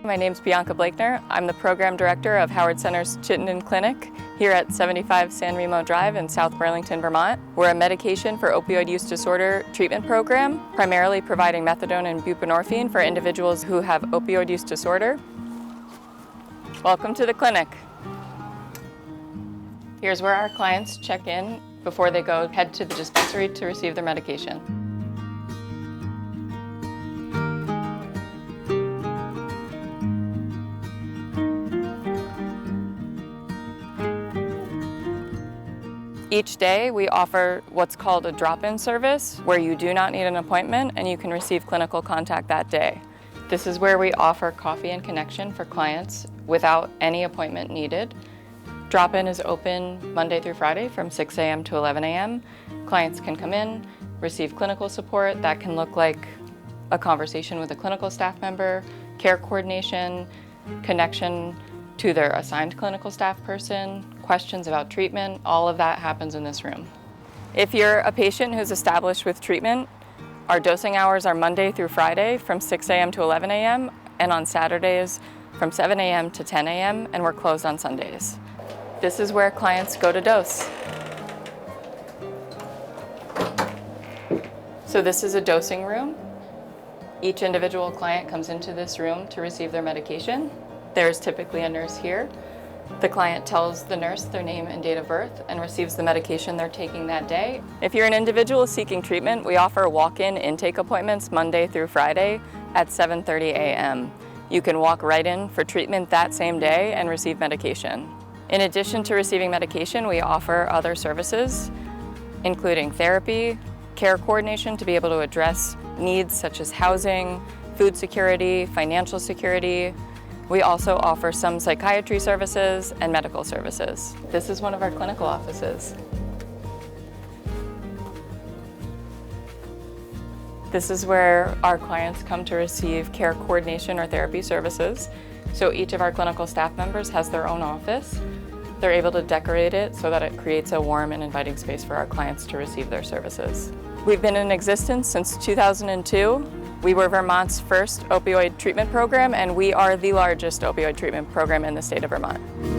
My name's Bianca Blakner. I'm the Program Director of Howard Center's Chittenden Clinic here at 75 San Remo Drive in South Burlington, Vermont. We're a medication for opioid use disorder treatment program, primarily providing methadone and buprenorphine for individuals who have opioid use disorder. Welcome to the clinic. Here's where our clients check in before they head to the dispensary to receive their medication. Each day we offer what's called a drop-in service, where you do not need an appointment and you can receive clinical contact that day. This is where we offer coffee and connection for clients without any appointment needed. Drop-in is open Monday through Friday from 6 a.m. to 11 a.m. Clients can come in, receive clinical support. That can look like a conversation with a clinical staff member, care coordination, connection to their assigned clinical staff person, questions about treatment. All of that happens in this room. If you're a patient who's established with treatment, our dosing hours are Monday through Friday from 6 a.m. to 11 a.m. and on Saturdays from 7 a.m. to 10 a.m. and we're closed on Sundays. This is where clients go to dose. So this is a dosing room. Each individual client comes into this room to receive their medication. There's typically a nurse here. The client tells the nurse their name and date of birth and receives the medication they're taking that day. If you're an individual seeking treatment, we offer walk-in intake appointments Monday through Friday at 7:30 a.m. You can walk right in for treatment that same day and receive medication. In addition to receiving medication, we offer other services, including therapy, care coordination to be able to address needs such as housing, food security, financial security. We also offer some psychiatry services and medical services. This is one of our clinical offices. This is where our clients come to receive care coordination or therapy services. So each of our clinical staff members has their own office. They're able to decorate it so that it creates a warm and inviting space for our clients to receive their services. We've been in existence since 2002. We were Vermont's first opioid treatment program, and we are the largest opioid treatment program in the state of Vermont.